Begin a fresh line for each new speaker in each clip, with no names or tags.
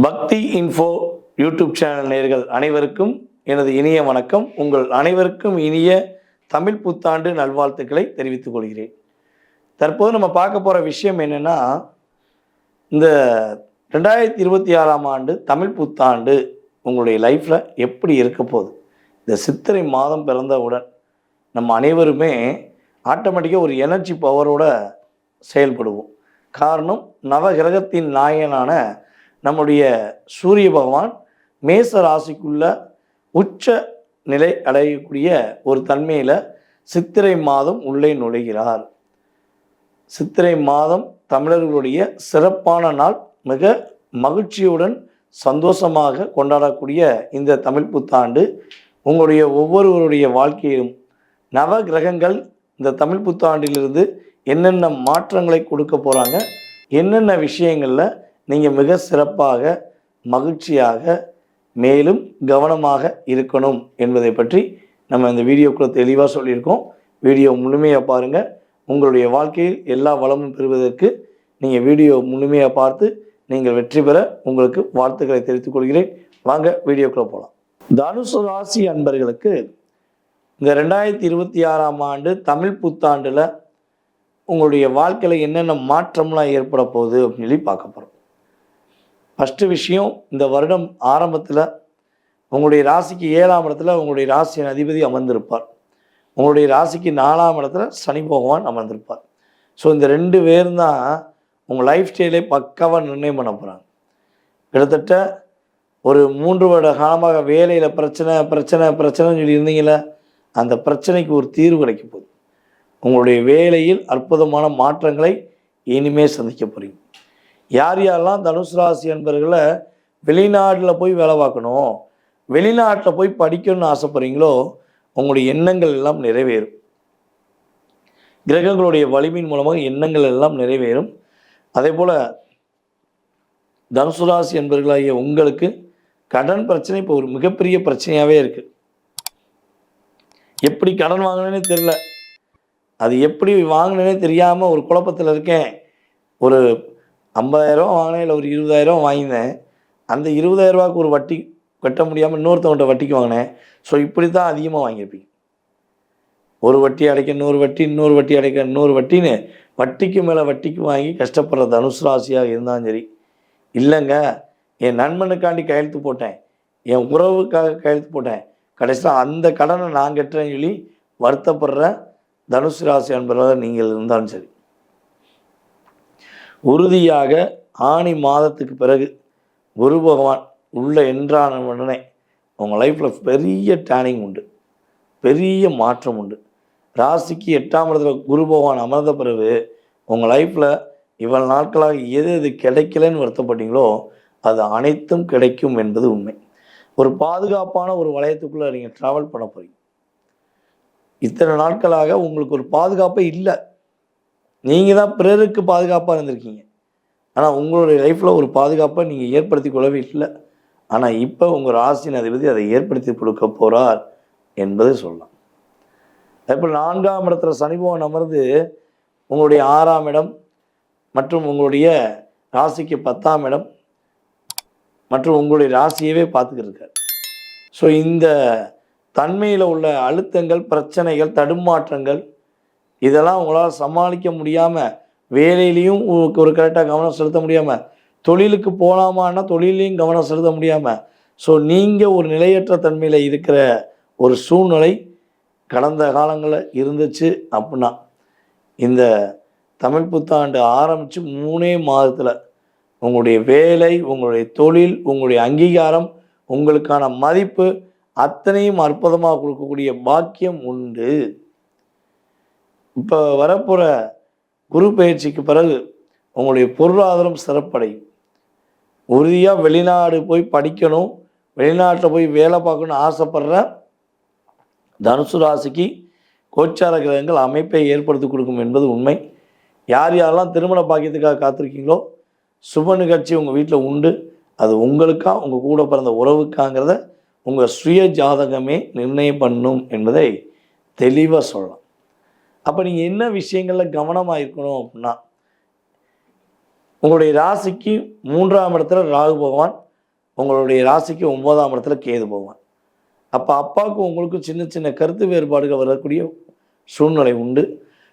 பக்தி info YouTube channel நேயர்கள் அனைவருக்கும் எனது இனிய வணக்கம். உங்கள் அனைவருக்கும் இனிய தமிழ் புத்தாண்டு நல்வாழ்த்துக்களை தெரிவித்துக் கொள்கிறேன். தற்போது நம்ம பார்க்க போகிற விஷயம் என்னென்னா, இந்த 2026ஆம் ஆண்டு தமிழ் புத்தாண்டு உங்களுடைய லைஃப்பில் எப்படி இருக்க போகுது. இந்த சித்திரை மாதம் பிறந்தவுடன் நம்ம அனைவருமே ஆட்டோமேட்டிக்காக ஒரு எனர்ஜி பவரோட செயல்படுவோம். காரணம், நவகிரகத்தின் நாயகனான நம்முடைய சூரிய பகவான் மேச ராசிக்குள்ள உச்ச நிலை அடையக்கூடிய ஒரு தன்மையில் சித்திரை மாதம் உள்ளே நுழைகிறார். சித்திரை மாதம் தமிழர்களுடைய சிறப்பான நாள். மிக மகிழ்ச்சியுடன் சந்தோஷமாக கொண்டாடக்கூடிய இந்த தமிழ் புத்தாண்டு உங்களுடைய ஒவ்வொருவருடைய வாழ்க்கையிலும் நவ கிரகங்கள் இந்த தமிழ் புத்தாண்டிலிருந்து என்னென்ன மாற்றங்களை கொடுக்க போகிறாங்க, என்னென்ன விஷயங்களில் நீங்கள் மிக சிறப்பாக மகிழ்ச்சியாக மேலும் கவனமாக இருக்கணும் என்பதை பற்றி நம்ம இந்த வீடியோக்குள்ளே தெளிவாக சொல்லியிருக்கோம். வீடியோ முழுமையாக பாருங்கள். உங்களுடைய வாழ்க்கையில் எல்லா வளமும் பெறுவதற்கு நீங்கள் வீடியோ முழுமையாக பார்த்து நீங்கள் வெற்றி பெற உங்களுக்கு வாழ்த்துக்களை தெரிவித்துக் கொள்கிறேன். வாங்க வீடியோக்குள்ளே போகலாம். தனுசு ராசி அன்பர்களுக்கு இந்த 2026ஆம் ஆண்டு தமிழ் புத்தாண்டில் உங்களுடைய வாழ்க்கையில் என்னென்ன மாற்றம்லாம் ஏற்பட போகுது அப்படின்னு சொல்லி பார்க்க போகிறோம். ஃபஸ்ட்டு விஷயம், இந்த வருடம் ஆரம்பத்தில் உங்களுடைய ராசிக்கு 7ஆம் இடத்துல உங்களுடைய ராசியின் அதிபதி அமர்ந்திருப்பார். உங்களுடைய ராசிக்கு 4ஆம் இடத்துல சனி பகவான் அமர்ந்திருப்பார். ஸோ இந்த 2 பேரும் தான் உங்கள் லைஃப் ஸ்டைலை பக்காவாக நிர்ணயம் பண்ண போகிறாங்க. கிட்டத்தட்ட ஒரு 3 வருட காலமாக வேலையில் பிரச்சனைன்னு சொல்லி இருந்தீங்களே, அந்த பிரச்சனைக்கு ஒரு தீர்வு கிடைக்க போகுது. உங்களுடைய வேலையில் அற்புதமான மாற்றங்களை இனிமேல் சந்திக்க போகிறீங்க. யார் யாரெல்லாம் தனுசு ராசி என்பர்களை வெளிநாட்டில் போய் வேலை பார்க்கணும், வெளிநாட்டில் போய் படிக்கணும்னு ஆசைப்படுறீங்களோ, உங்களுடைய எண்ணங்கள் எல்லாம் நிறைவேறும். கிரகங்களுடைய வலிமையின் மூலமாக எண்ணங்கள் எல்லாம் நிறைவேறும். அதே போல் தனுசு ராசி என்பர்களாகிய உங்களுக்கு கடன் பிரச்சனை இப்போ ஒரு மிகப்பெரிய பிரச்சனையாகவே இருக்குது. எப்படி கடன் வாங்கினேன்னே தெரியல, அது எப்படி வாங்கினேன்னே தெரியாமல் ஒரு குழப்பத்தில் இருக்கேன். ஒரு 50,000 வாங்கினேன், இல்லை ஒரு 20,000 வாங்கினேன். அந்த 20,000 ஒரு வட்டி கட்ட முடியாமல் இன்னொருத்தவன்கிட்ட வட்டிக்கு வாங்கினேன். ஸோ இப்படி தான் அதிகமாக வாங்கியிருப்பீங்க. ஒரு வட்டி அடைக்க இன்னொரு வட்டி, இன்னொரு வட்டி அடைக்க இன்னொரு வட்டின்னு வட்டிக்கு மேலே வட்டிக்கு வாங்கி கஷ்டப்படுற தனுசு ராசியாக இருந்தாலும் சரி, இல்லைங்க என் நண்பனுக்காண்டி கையெழுத்து போட்டேன், என் உறவுக்காக கையெழுத்து போட்டேன், கடைசியில் அந்த கடனை நான் கட்டுறேன்னு சொல்லி வருத்தப்படுற தனுசு ராசி என்பதாக நீங்கள் இருந்தாலும் சரி, உறுதியாக ஆனி மாதத்துக்கு பிறகு குரு பகவான் உள்ள என்றான உடனே உங்கள் லைஃப்பில் பெரிய டேர்னிங் உண்டு, பெரிய மாற்றம் உண்டு. ராசிக்கு 8ஆம் இடத்துல குரு பகவான் அமர்ந்த பிறகு உங்கள் லைஃப்பில் இவ்வளவு நாட்களாக எது கிடைக்கலன்னு வருத்தப்பட்டீங்களோ அது அனைத்தும் கிடைக்கும் என்பது உண்மை. ஒரு பாதுகாப்பான ஒரு வளையத்துக்குள்ளே நீங்கள் ட்ராவல் பண்ண போகிறீங்க. இத்தனை நாட்களாக உங்களுக்கு ஒரு பாதுகாப்பே இல்லை. நீங்கள் தான் பிறருக்கு பாதுகாப்பாக இருந்திருக்கீங்க. ஆனால் உங்களுடைய லைஃப்பில் ஒரு பாதுகாப்பை நீங்கள் ஏற்படுத்தி கொள்ளவே இல்லை. ஆனால் இப்போ உங்கள் ராசியின் அதிபதி அதை ஏற்படுத்தி கொடுக்க போகிறார் என்பதை சொல்லலாம். இப்போ 4ஆம் இடத்துல சனி பகவான் அமர்ந்து உங்களுடைய 6ஆம் இடம் மற்றும் உங்களுடைய ராசிக்கு 10ஆம் இடம் மற்றும் உங்களுடைய ராசியவே பார்த்துக்கிட்டு இருக்கார். ஸோ இந்த தன்மையில் உள்ள அழுத்தங்கள், பிரச்சனைகள், தடுமாற்றங்கள் இதெல்லாம் உங்களால் சமாளிக்க முடியாமல், வேலையிலையும் ஒரு கரெக்டாக கவனம் செலுத்த முடியாமல், தொழிலுக்கு போகலாமான்னா தொழிலையும் கவனம் செலுத்த முடியாமல், ஸோ நீங்கள் ஒரு நிலையற்ற தன்மையில் இருக்கிற ஒரு சூழ்நிலை கடந்த காலங்களில் இருந்துச்சு. அப்படின்னா இந்த தமிழ் புத்தாண்டு ஆரம்பித்து 3 மாதத்தில் உங்களுடைய வேலை, உங்களுடைய தொழில், உங்களுடைய அங்கீகாரம், உங்களுக்கான மதிப்பு அத்தனையும் அற்புதமாக கொடுக்கக்கூடிய பாக்கியம் உண்டு. இப்போ வரப்போகிற குரு பயிற்சிக்கு பிறகு உங்களுடைய பொருளாதாரம் சிறப்படையும். உறுதியாக வெளிநாடு போய் படிக்கணும், வெளிநாட்டில் போய் வேலை பார்க்கணும்னு ஆசைப்படுற தனுசு ராசிக்கு கோச்சார கிரகங்கள் அமைப்பை ஏற்படுத்தி கொடுக்கும் என்பது உண்மை. யார் யாரெல்லாம் திருமண பாக்கியத்துக்காக காத்திருக்கீங்களோ, சுப நிகழ்ச்சி உங்கள் வீட்டில் உண்டு. அது உங்களுக்கா உங்கள் கூட பிறந்த உறவுக்காங்கிறத உங்கள் சுய ஜாதகமே நிர்ணயம் பண்ணும் என்பதை தெளிவாக சொல்லலாம். அப்போ நீங்கள் என்ன விஷயங்களில் கவனமாக இருக்கணும் அப்படின்னா, உங்களுடைய ராசிக்கு 3ஆம் இடத்துல ராகு பகவான் உங்களுடைய ராசிக்கு 9ஆம் இடத்துல கேது போவான். அப்போ அப்பாவுக்கும் உங்களுக்கும் சின்ன சின்ன கருத்து வேறுபாடுகள் வரக்கூடிய சூழ்நிலை உண்டு.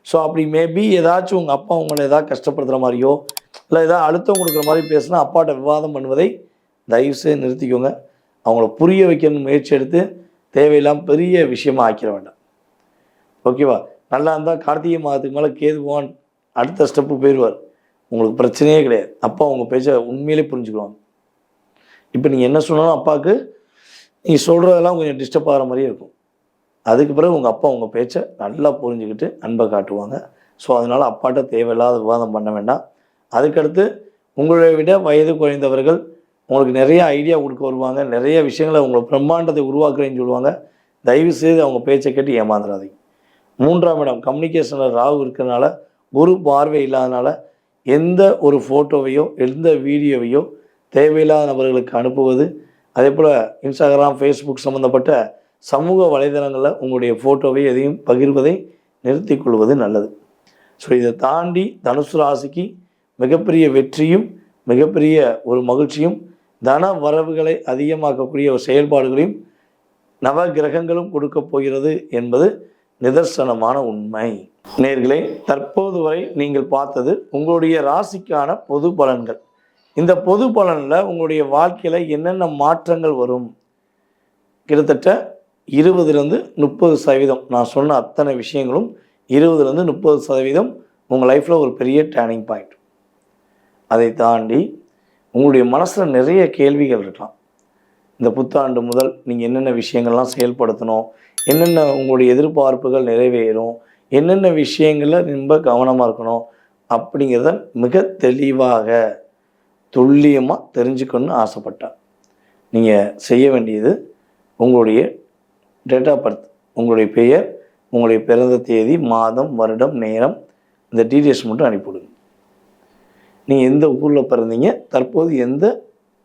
ஸோ அப்படி மேபி ஏதாச்சும் உங்கள் அப்பா உங்களை ஏதாவது கஷ்டப்படுத்துகிற மாதிரியோ இல்லை ஏதாவது அழுத்தம் கொடுக்குற மாதிரி பேசுனா அப்பாட்ட விவாதம் பண்ணுவதை தயவுசெய்து நிறுத்திக்கோங்க. அவங்கள புரிய வைக்கணும்னு முயற்சி எடுத்து தேவையில்லாமல் பெரிய விஷயமா ஆக்கிட வேண்டாம். ஓகேவா? நல்லா இருந்தால் கார்த்திகை மாதத்துக்கு மேலே கேது பகவான் அடுத்த ஸ்டெப்பு போயிடுவார். உங்களுக்கு பிரச்சனையே கிடையாது. அப்பா உங்கள் பேச்சை உண்மையிலே புரிஞ்சுக்குவாங்க. இப்போ நீங்கள் என்ன சொன்னாலும் அப்பாவுக்கு நீங்கள் சொல்கிறதெல்லாம் கொஞ்சம் டிஸ்டர்ப் ஆகிற மாதிரியே இருக்கும். அதுக்கு பிறகு உங்கள் அப்பா உங்கள் பேச்சை நல்லா புரிஞ்சுக்கிட்டு அன்பை காட்டுவாங்க. ஸோ அதனால் அப்பாட்ட தேவையில்லாத விவாதம் பண்ண வேண்டாம். அதுக்கடுத்து உங்களை விட வயது குறைந்தவர்கள் உங்களுக்கு நிறைய ஐடியா கொடுக்க வருவாங்க. நிறைய விஷயங்களை உங்களை பிரம்மாண்டத்தை உருவாக்குறேன்னு சொல்லுவாங்க. தயவுசெய்து அவங்க பேச்சை கேட்டு ஏமாந்துடாதீங்க. 3ஆம் இடம் கம்யூனிகேஷனில் ராகு இருக்கிறதுனால, குரு பார்வை இல்லாதனால எந்த ஒரு ஃபோட்டோவையோ எந்த வீடியோவையோ தேவையில்லாத நபர்களுக்கு அனுப்புவது, அதே போல் இன்ஸ்டாகிராம், ஃபேஸ்புக் சம்மந்தப்பட்ட சமூக வலைதளங்களில் உங்களுடைய ஃபோட்டோவை எதையும் பகிர்வதை நிறுத்தி கொள்வது நல்லது. ஸோ இதை தாண்டி தனுசு ராசிக்கு மிகப்பெரிய வெற்றியும் மிகப்பெரிய ஒரு மகிழ்ச்சியும் தன வரவுகளை அதிகமாக்கக்கூடிய ஒரு செயல்பாடுகளையும் நவ கிரகங்களும் கொடுக்க போகிறது என்பது நிதர்சனமான உண்மை. நேர்களே, தற்போது வரை நீங்கள் பார்த்தது உங்களுடைய ராசிக்கான பொது பலன்கள். இந்த பொது பலனில் உங்களுடைய வாழ்க்கையில் என்னென்ன மாற்றங்கள் வரும், கிட்டத்தட்ட 20-30% நான் சொன்ன அத்தனை விஷயங்களும் 20-30% உங்கள் லைஃப்பில் ஒரு பெரிய டேர்னிங் பாயிண்ட். அதை தாண்டி உங்களுடைய மனசில் நிறைய கேள்விகள் இருக்கலாம். இந்த புத்தாண்டு முதல் நீங்கள் என்னென்ன விஷயங்கள்லாம் செயல்படுத்தணும், என்னென்ன உங்களுடைய எதிர்பார்ப்புகள் நிறைவேறும், என்னென்ன விஷயங்களில் ரொம்ப கவனமாக இருக்கணும் அப்படிங்கிறத மிக தெளிவாக துல்லியமாக தெரிஞ்சுக்கணும்னு ஆசைப்பட்டேன். நீங்கள் செய்ய வேண்டியது உங்களுடைய டேட் ஆஃப் பர்த், உங்களுடைய பெயர், உங்களுடைய பிறந்த தேதி, மாதம், வருடம், நேரம், இந்த டீட்டெயில்ஸ் மட்டும் அனுப்பிவிடுங்க. நீங்கள் எந்த ஊரில் பிறந்தீங்க, தற்போது எந்த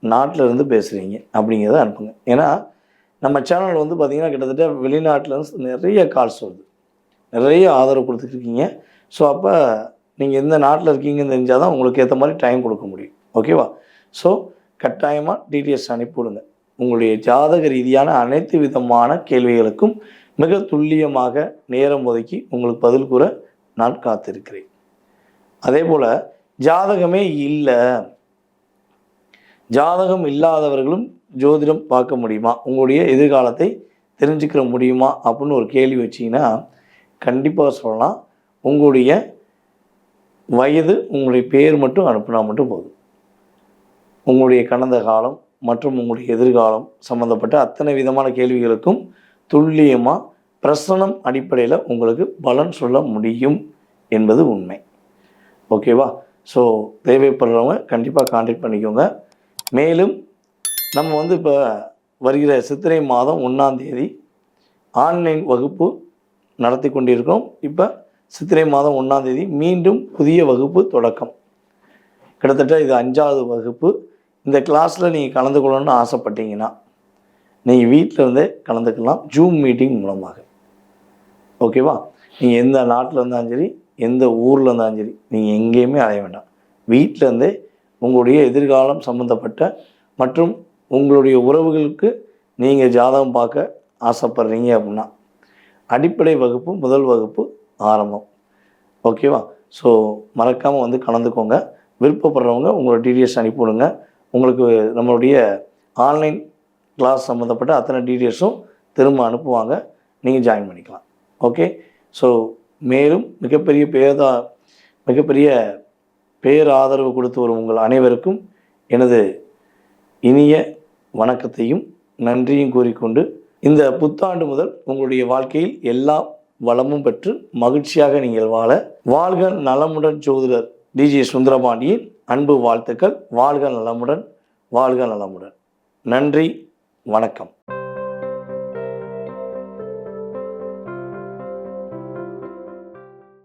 நாட்டில் இருந்து பேசுகிறீங்க அப்படிங்கிறத அனுப்புங்க. ஏன்னா நம்ம சேனல் வந்து பார்த்திங்கன்னா கிட்டத்தட்ட வெளிநாட்டிலேருந்து நிறைய கால்ஸ் வருது, நிறைய ஆதரவு கொடுத்துட்ருக்கீங்க. ஸோ அப்போ நீங்கள் எந்த நாட்டில் இருக்கீங்கன்னு தெரிஞ்சால் தான் உங்களுக்கு ஏற்ற மாதிரி டைம் கொடுக்க முடியும். ஓகேவா? ஸோ கட்டாயமாக டீட்டெயில்ஸ் அனுப்பிவிடுங்க. உங்களுடைய ஜாதக ரீதியான அனைத்து விதமான கேள்விகளுக்கும் மிக துல்லியமாக நேரம் ஒதுக்கி உங்களுக்கு பதில் கூற நான் காத்திருக்கிறேன். அதே போல் ஜாதகமே இல்லை, ஜாதகம் இல்லாதவர்களும் ஜோதிடம் பார்க்க முடியுமா, உங்களுடைய எதிர்காலத்தை தெரிஞ்சுக்கிற முடியுமா அப்படின்னு ஒரு கேள்வி வச்சிங்கன்னா கண்டிப்பாக சொல்லலாம். உங்களுடைய வயது, உங்களுடைய பேர் மட்டும் அனுப்புனா மட்டும் போதும். உங்களுடைய கடந்த காலம் மற்றும் உங்களுடைய எதிர்காலம் சம்மந்தப்பட்ட அத்தனை விதமான கேள்விகளுக்கும் துல்லியமாக பிரசனம் அடிப்படையில் உங்களுக்கு பலன் சொல்ல முடியும் என்பது உண்மை. ஓகேவா? ஸோ தேவைப்படுறவங்க கண்டிப்பாக கான்டாக்ட் பண்ணிக்கோங்க. மேலும் நம்ம வந்து இப்போ வருகிற சித்திரை மாதம் 1ஆம் தேதி ஆன்லைன் வகுப்பு நடத்தி கொண்டிருக்கோம். இப்போ சித்திரை மாதம் 1ஆம் தேதி மீண்டும் புதிய வகுப்பு தொடக்கம். கிட்டத்தட்ட இது 5வது வகுப்பு. இந்த கிளாஸில் நீங்கள் கலந்து கொள்ளணும்னு ஆசைப்பட்டீங்கன்னா நீங்கள் வீட்டில் இருந்தே கலந்துக்கலாம், ஜூம் மீட்டிங் மூலமாக. ஓகேவா? நீங்கள் எந்த நாட்டில் இருந்தாலும் சரி, எந்த ஊரில் இருந்தாலும் சரி, நீங்கள் எங்கேயுமே அலைய வேண்டாம். வீட்டில் இருந்தே உங்களுடைய எதிர்காலம் சம்மந்தப்பட்ட மற்றும் உங்களுடைய உறவுகளுக்கு நீங்கள் ஜாதகம் பார்க்க ஆசைப்படுறீங்க அப்படின்னா அடிப்படை வகுப்பு, முதல் வகுப்பு ஆரம்பம். ஓகேவா? ஸோ மறக்காமல் வந்து கலந்துக்கோங்க. விருப்பப்படுறவங்க உங்களோட டீட்டெயில்ஸ் அனுப்பிவிடுங்க. உங்களுக்கு நம்மளுடைய ஆன்லைன் கிளாஸ் சம்மந்தப்பட்ட அத்தனை டீட்டெயில்ஸும் திரும்ப அனுப்புவாங்க, நீங்கள் ஜாயின் பண்ணிக்கலாம். ஓகே? ஸோ மேலும் மிகப்பெரிய பேராதரவு கொடுத்து வரும் உங்கள் அனைவருக்கும் எனது இனிய வணக்கத்தையும் நன்றியும் கூறிக்கொண்டு, இந்த புத்தாண்டு முதல் உங்களுடைய வாழ்க்கையில் எல்லா வளமும் பெற்று மகிழ்ச்சியாக நீங்கள் வாழ்க நலமுடன் ஜோதிடர் டிஜே சுந்தரபாண்டியின் அன்பு வாழ்த்துக்கள். வாழ்க நலமுடன், வாழ்க நலமுடன். நன்றி, வணக்கம்.